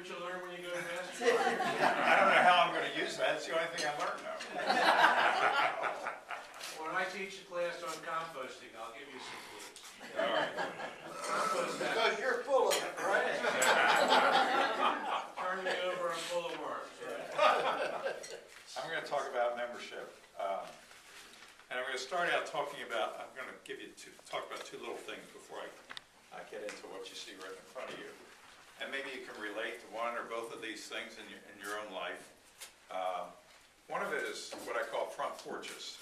what you learn when you go to master I don't know how I'm going to use that. It's the only thing I learned now. When I teach a class on composting, I'll give you some clues. All right. Compost that. Because you're full of it, right? Turn me over, I'm full of worms, right? I'm going to talk about membership. And I'm going to start out talking about, I'm going to talk about two little things before I get into what you see right in front of you. And maybe you can relate to one or both of these things in your own life. One of it is what I call front porches.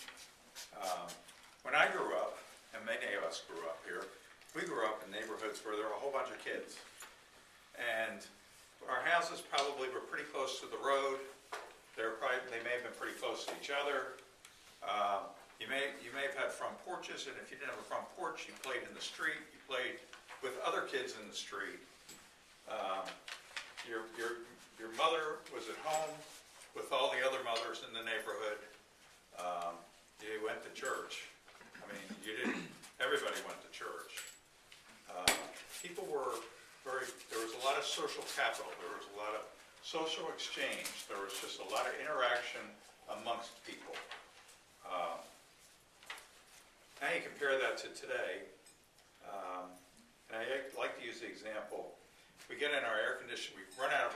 When I grew up, and many of us grew up here, we grew up in neighborhoods where there were a whole bunch of kids. And our houses probably were pretty close to the road. They may have been pretty close to each other. You may have had front porches, and if you didn't have a front porch, you played in the street. You played with other kids in the street. Your mother was at home with all the other mothers in the neighborhood. You went to church. I mean, everybody went to church. People were there was a lot of social capital. There was a lot of social exchange. There was just a lot of interaction amongst people. Now you compare that to today, and I like to use the example. We get in our air conditioning, we run out of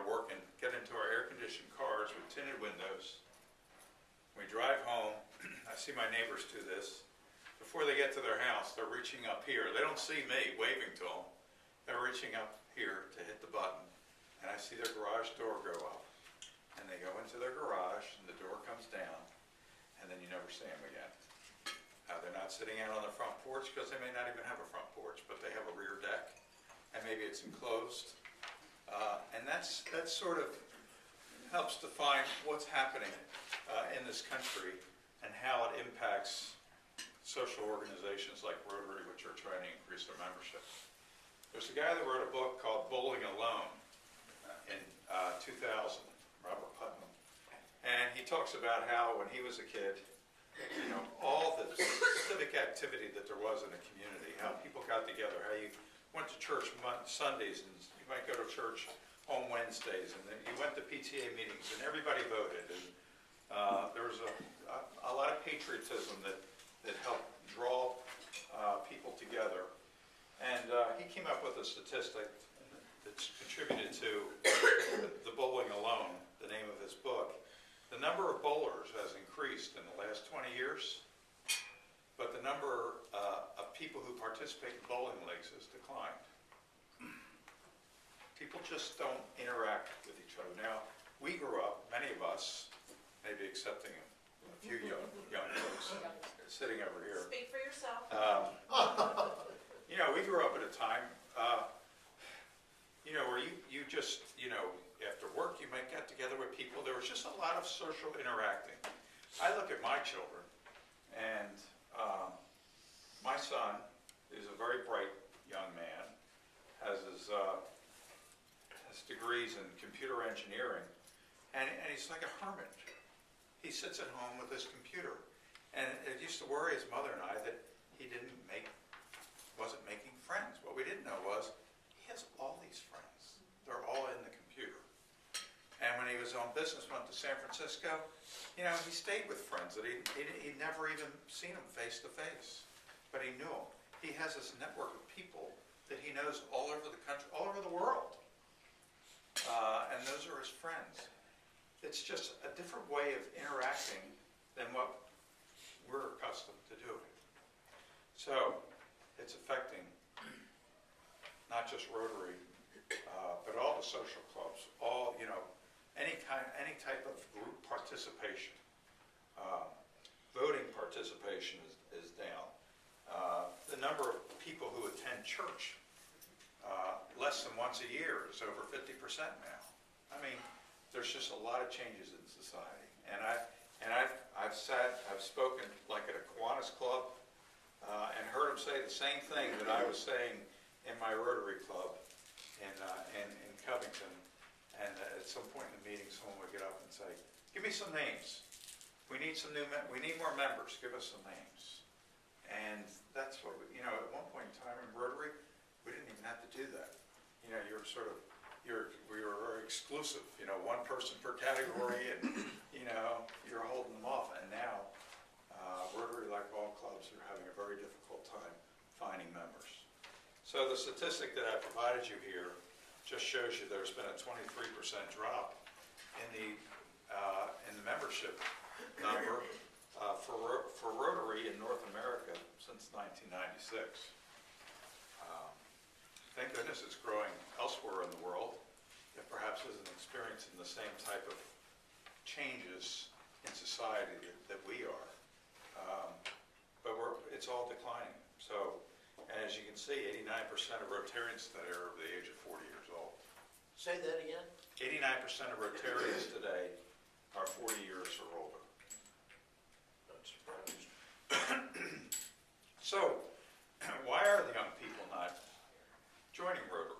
work and get into our air-conditioned cars with tinted windows. We drive home. I see my neighbors do this. Before they get to their house, they're reaching up here. They don't see me waving to them. They're reaching up here to hit the button, and I see their garage door go up. And they go into their garage, and the door comes down, and then you never see them again. They're not sitting out on the front porch because they may not even have a front porch, but they have a rear deck, and maybe it's enclosed. And that sort of helps define what's happening in this country and how it impacts social organizations like Rotary, which are trying to increase their membership. There's a guy that wrote a book called Bowling Alone in 2000, Robert Putnam. And he talks about how when he was a kid, all the civic activity that there was in the community, how people got together, how you went to church Sundays, and you might go to church on Wednesdays, and then you went to PTA meetings, and everybody voted. And there was a lot of patriotism that helped draw people together. And he came up with a statistic that's contributed to the Bowling Alone, the name of his book. The number of bowlers has increased in the last 20 years, but the number of people who participate in bowling leagues has declined. People just don't interact with each other. Now, we grew up, many of us, maybe excepting a few young folks sitting over here. Speak for yourself. We grew up at a time, where you just, after work you might get together with people. There was just a lot of social interacting. I look at my children, and my son is a very bright young man, has his degrees in computer engineering, and he's like a hermit. He sits at home with his computer, and it used to worry his mother and I that he wasn't making friends. What we didn't know was he has all these friends. They're all in the computer. And when he was on business, went to San Francisco, he stayed with friends that he'd never even seen them face to face, but he knew them. He has this network of people that he knows all over the country, all over the world, and those are his friends. It's just a different way of interacting than what we're accustomed to doing. So it's affecting not just Rotary, but all the social clubs, any type of group participation. Voting participation is down. The number of people who attend church less than once a year is over 50% now. I mean, there's just a lot of changes in society, and I've spoken like at a Kiwanis club, and heard them say the same thing that I was saying in my Rotary club in Covington. And at some point in the meeting, someone would get up and say, "Give me some names. We need we need more members. Give us some names." And that's what at one point in time in Rotary, we didn't even have to do that. You were sort of we were very exclusive, one person per category, and, you're holding them off. And now, Rotary, like all clubs, are having a very difficult time finding members. So the statistic that I provided you here just shows you there's been a 23% drop in the membership number for Rotary in North America since 1996. Thank goodness it's growing elsewhere in the world. It perhaps isn't experiencing the same type of changes in society that we are. But it's all declining. So, and as you can see, 89% of Rotarians today are over the age of 40 years old. Say that again? 89% of Rotarians today are 40 years or older. Not surprised. So, why are the young people not joining Rotary?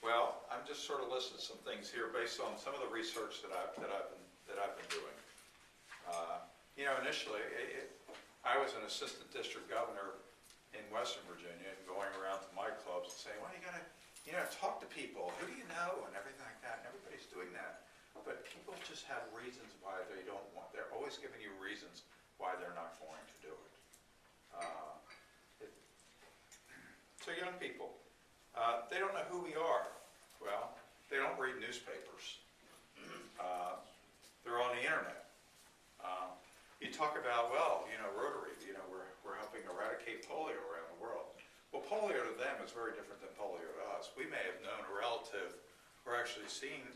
Well, I'm just sort of listing some things here based on some of the research that I've been doing. Initially, I was an assistant district governor in Western Virginia, and going around to my clubs and saying, well, you got to talk to people. Who do you know? And everything like that. And everybody's doing that. But people just have reasons why they don't want. They're always giving you reasons why they're not going to do it. So young people, they don't know who we are. Well, they don't read newspapers. They're on the internet. You talk about, Rotary, we're helping eradicate polio around the world. Well, polio to them is very different than polio to us. We may have known a relative or actually seen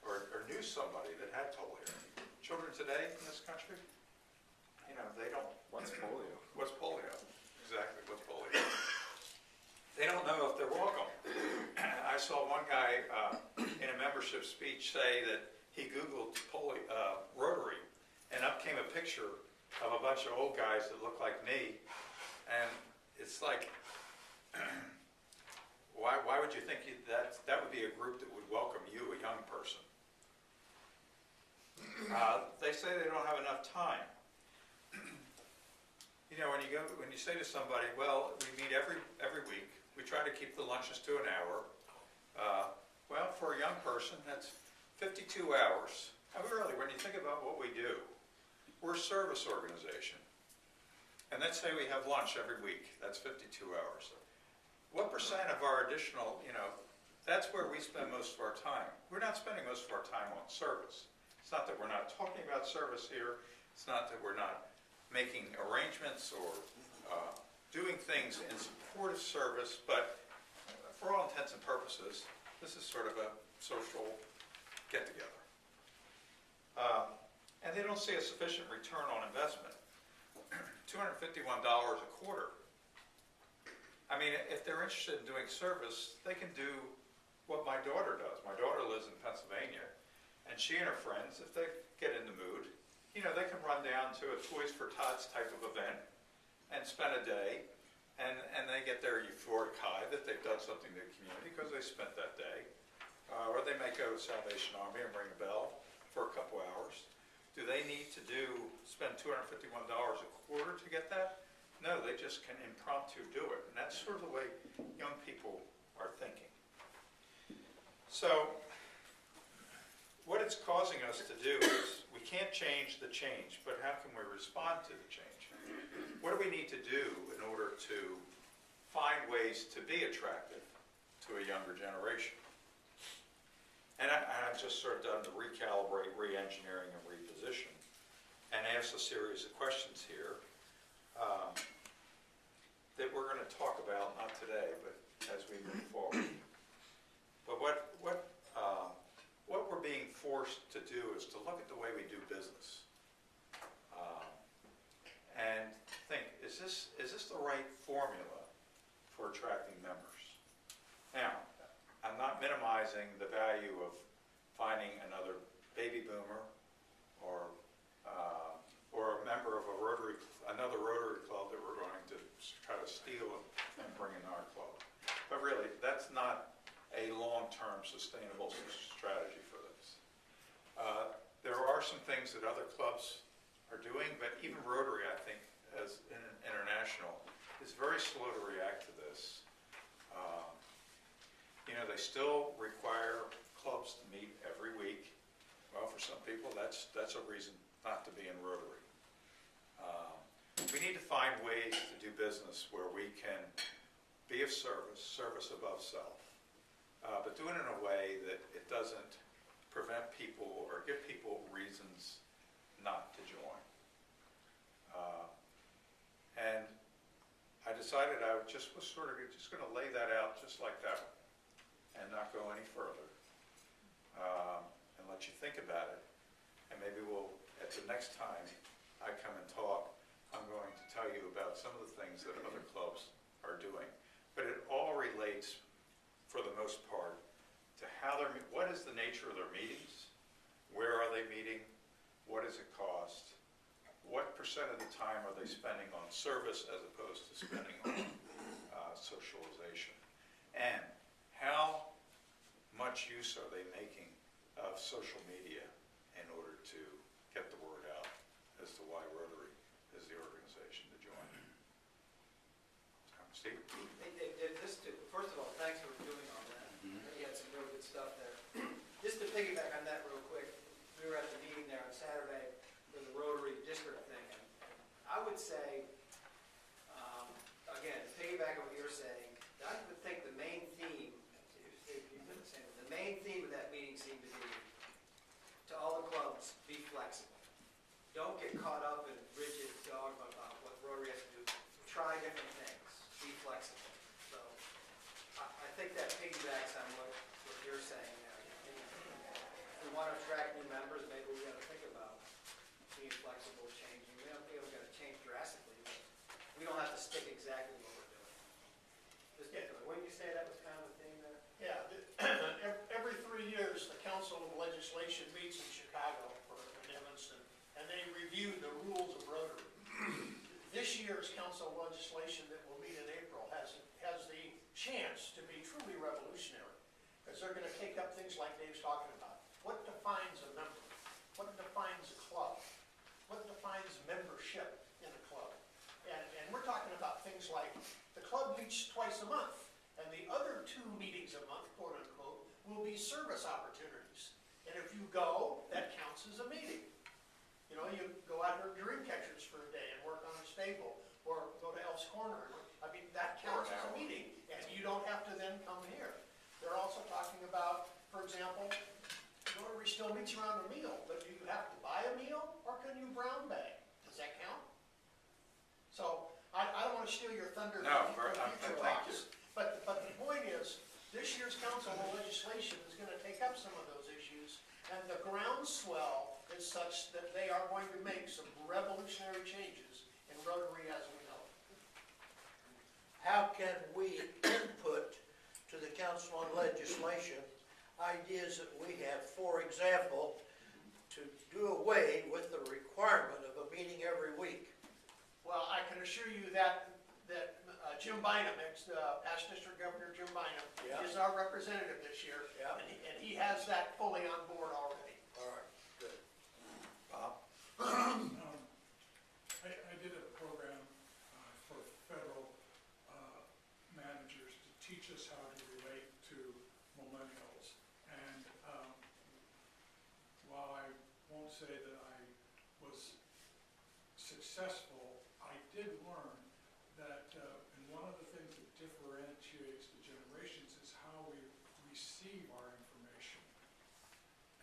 or knew somebody that had polio. Children today in this country, they don't. What's polio? What's polio? Exactly, what's polio? They don't know if they're welcome. I saw one guy in a membership speech say that he Googled Rotary, and up came a picture of a bunch of old guys that look like me, and it's like, why would you think that would be a group that would welcome you, a young person? They say they don't have enough time. When you say to somebody, well, we meet every week, we try to keep the lunches to an hour. Well, for a young person, that's 52 hours. I mean, really, when you think about what we do, we're a service organization. And let's say we have lunch every week. That's 52 hours. What percent of our additional, that's where we spend most of our time. We're not spending most of our time on service. It's not that we're not talking about service here. It's not that we're not making arrangements or doing things in support of service, but for all intents and purposes, this is sort of a social get-together. And they don't see a sufficient return on investment. $251 a quarter. I mean, if they're interested in doing service, they can do what my daughter does. My daughter lives in Pennsylvania, and she and her friends, if they get in the mood, they can run down to a Toys for Tots type of event and spend a day, and they get their euphoric high that they've done something to the community because they spent that day. Or they may go to Salvation Army and ring a bell for a couple hours. Do they need to spend $251 a quarter to get that? No, they just can impromptu do it. And that's sort of the way young people are thinking. So, what it's causing us to do is, we can't change the change, but how can we respond to the change? What do we need to do in order to find ways to be attractive to a younger generation? And I've just sort of done the recalibrate, re-engineering, and reposition, and asked a series of questions here that we're going to talk about, not today, but as we move forward. But what we're being forced to do is to look at the way we do business and think, is this the right formula for attracting members? Now, I'm not minimizing the value of finding another baby boomer or a member of another Rotary club that we're going to try to steal and bring in our club. But really, that's not a long-term sustainable strategy for this. There are some things that other clubs are doing, but even Rotary, I think, as international, is very slow to react to this. they still require clubs to meet every week. Well, for some people, that's a reason not to be in Rotary. We need to find ways to do business where we can be of service above self, but do it in a way that it doesn't prevent people or give people reasons not to join. And I decided I was sort of just going to lay that out just like that and not go any further, and let you think about it. And maybe we'll, at the next time I come and talk, I'm going to tell you about some of the things that other clubs are doing. But it all relates, for the most part, to how what is the nature of their meetings, where are they meeting, what does it cost, what percent of the time are they spending on service as opposed to spending on socialization, and how much use are they making of social media in order to get the word out as to why Rotary is the organization to join. Steve? First of all, thanks for doing all that. You had some really good stuff there. Just to piggyback on that real quick, we were at the meeting there on Saturday for the Rotary district thing, and I would say, again, to piggyback on what you're saying, I would think the main theme, the main theme of that meeting seemed to be, to all the clubs, be flexible. Don't get caught up in rigid dogma about what Rotary has to do. Try different things. Be flexible. So I think that piggybacks on what you're saying there. If we want to attract new members, maybe we got to think about being flexible, changing. We don't think we're going to change drastically, but we don't have to stick exactly what we're doing. Just wouldn't you say that was kind of a theme there? Yeah, every 3 years, the Council of Legislation meets in Chicago in Evanston, and they review the rules of Rotary. This year's Council of Legislation that will meet in April has the chance to be truly revolutionary, because they're going to take up things like Dave's talking about. What defines a member? What defines a club? What defines membership in a club? And we're talking about things like the club meets twice a month, and the other 2 meetings a month, quote unquote, will be service opportunities. And if you go, that counts as a meeting. You know, you go out to dream catchers for a day and work on a stable, or go to Elf's Corner. I mean, that counts as a meeting, and you don't have to then come here. They're also talking about, for example, Rotary still meets around a meal, but do you have to buy a meal, or can you brown bag? Does that count? So, I don't want to steal your thunder for future talks, but the point is, this year's Council of Legislation is going to take up some of those issues, and the groundswell is such that they are going to make some revolutionary changes in Rotary as we know it. How can we input to the Council on Legislation ideas that we have, for example, to do away with the requirement of a meeting every week? Well, I can assure you that Jim Bynum, past District Governor Jim Bynum, Yeah. is our representative this year, Yeah. and he has that fully on board already. All right, good. Bob? I did a program for federal managers to teach us how to relate to millennials. And while I won't say that I was successful, I did learn that, and one of the things that differentiates the generations is how we receive our information.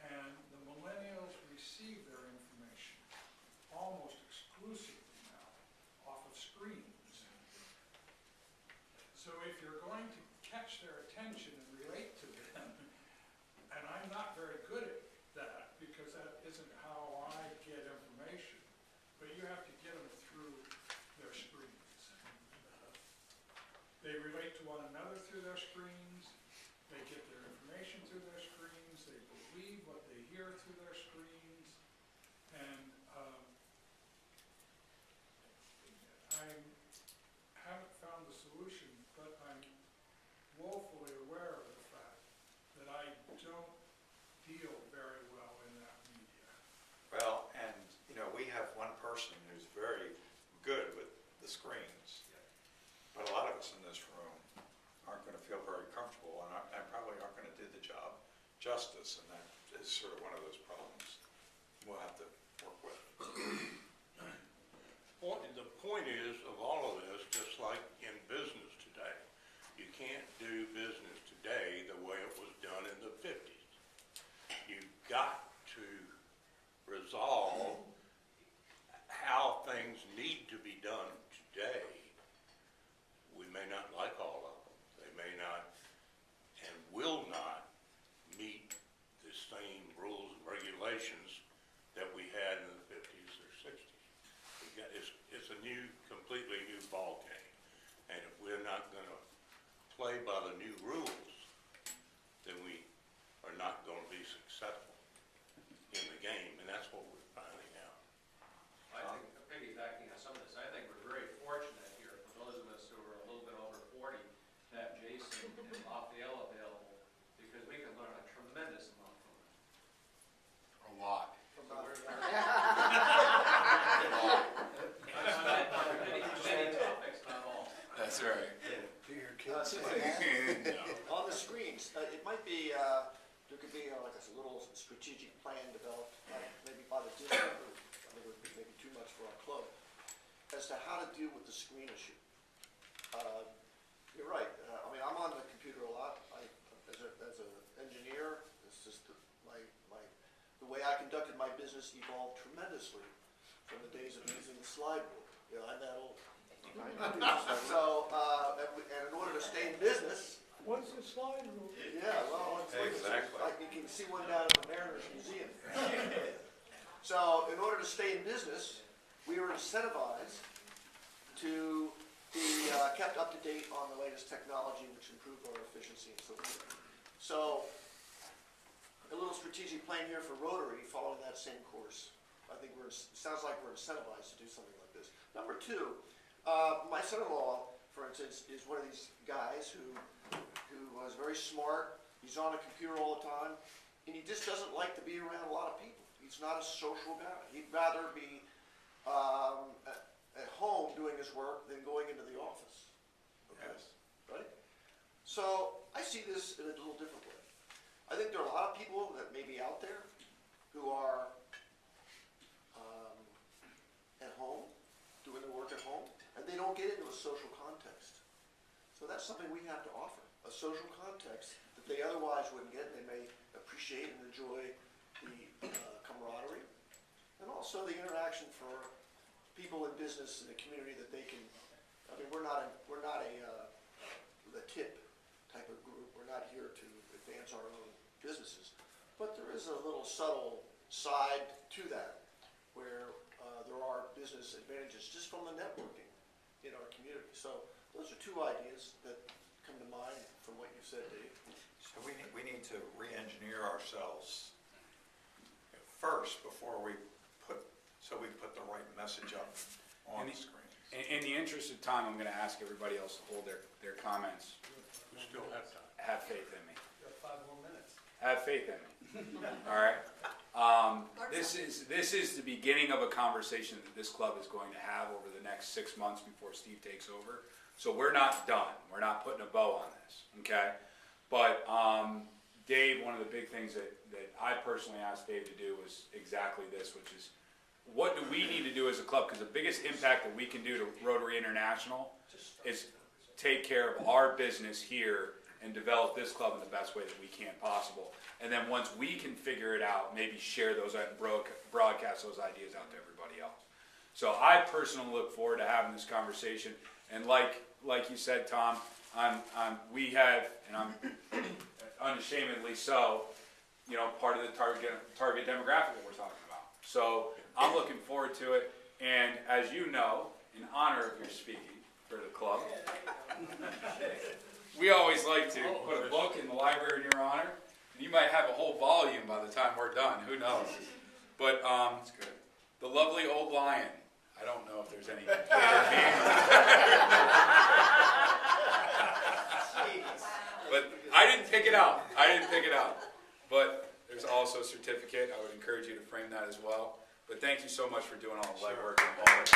And the millennials receive their information almost exclusively now off of screens. So if you're going to catch their attention and relate to them, and I'm not very good at that because that isn't how I get information, but you have to get them through their screen. justice, and that is sort of one of those problems we'll have to work with. The point is, of all of this, just like in business today, you can't do business today the way it was done in the 50s. You've got to resolve how things need to be done today. We may not like all of them. They may not and will not meet the same rules and regulations that we had in the 50s or 60s. It's a completely new ball game. And if we're not going to play by the new rules, then we are not going to be successful in the game. And that's what we're finding out. I think, piggybacking on some of this, I think we're very fortunate here, for those of us who are a little bit over 40, to have Jason and Raphael available, because we can learn a tremendous amount from them. A lot. Many topics, not all. That's right. On the screens, it might be, there could be like a little strategic plan developed, maybe by the district, or I think it would be maybe too much for our club, as to how to deal with the screen issue. You're right. I mean, I'm on the computer a lot. As an engineer, it's just the way I conducted my business evolved tremendously from the days of using the slide board. You know, I'm that old. Right? So, and in order to stay in business. What's the slide rule? Yeah, well, it's Exactly. like you can see one down at the Mariners Museum. So, in order to stay in business, we were incentivized to be kept up to date on the latest technology, which improved our efficiency and so forth. So, a little strategic plan here for Rotary, following that same course. I think sounds like we're incentivized to do something like this. Number two, my son-in-law, for instance, is one of these guys who is very smart. He's on a computer all the time, and he just doesn't like to be around a lot of people. He's not a social guy. He'd rather be at home doing his work than going into the office. Okay? Yes. Right? So I see this in a little different way. I think there are a lot of people that may be out there who are at home, doing their work at home, and they don't get into a social context. So that's something we have to offer, a social context that they otherwise wouldn't get. They may appreciate and enjoy the camaraderie, and also the interaction for people in business in the community that they can. I mean, we're not a tip type of group. We're not here to advance our own businesses, but there is a little subtle side to that where there are business advantages just from the networking in our community. So those are two ideas that come to mind from what you said, Dave. So we need to re-engineer ourselves first before we put the right message up on the screen. In the interest of time, I'm going to ask everybody else to hold their comments. We still have time. Have faith in me. You have 5 more minutes. Have faith in me. All right. This is the beginning of a conversation that this club is going to have over the next 6 months before Steve takes over. So we're not done. We're not putting a bow on this. Okay. But Dave, one of the big things that I personally asked Dave to do was exactly this, which is what do we need to do as a club? Because the biggest impact that we can do to Rotary International is take care of our business here and develop this club in the best way that we can possible. And then once we can figure it out, maybe share those and broadcast those ideas out to everybody else. So I personally look forward to having this conversation. And like you said, Tom, we have, and I'm unashamedly so, part of the target demographic that we're talking about. So I'm looking forward to it. And as you know, in honor of your speaking for the club, we always like to put a book in the library in your honor. And you might have a whole volume by the time we're done. Who knows? But The Lovely Old Lion. I don't know if there's any. But I didn't pick it out. But there's also a certificate. I would encourage you to frame that as well. But thank you so much for doing all the legwork and all the things.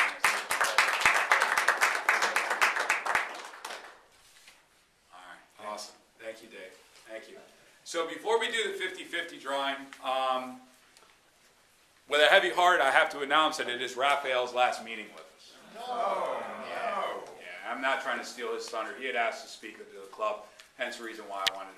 All right. Awesome. Thank you, Dave. Thank you. So before we do the 50-50 drawing, with a heavy heart, I have to announce that it is Raphael's last meeting with us. Oh, no. Yeah, I'm not trying to steal his thunder. He had asked to speak to the club, hence the reason why I wanted to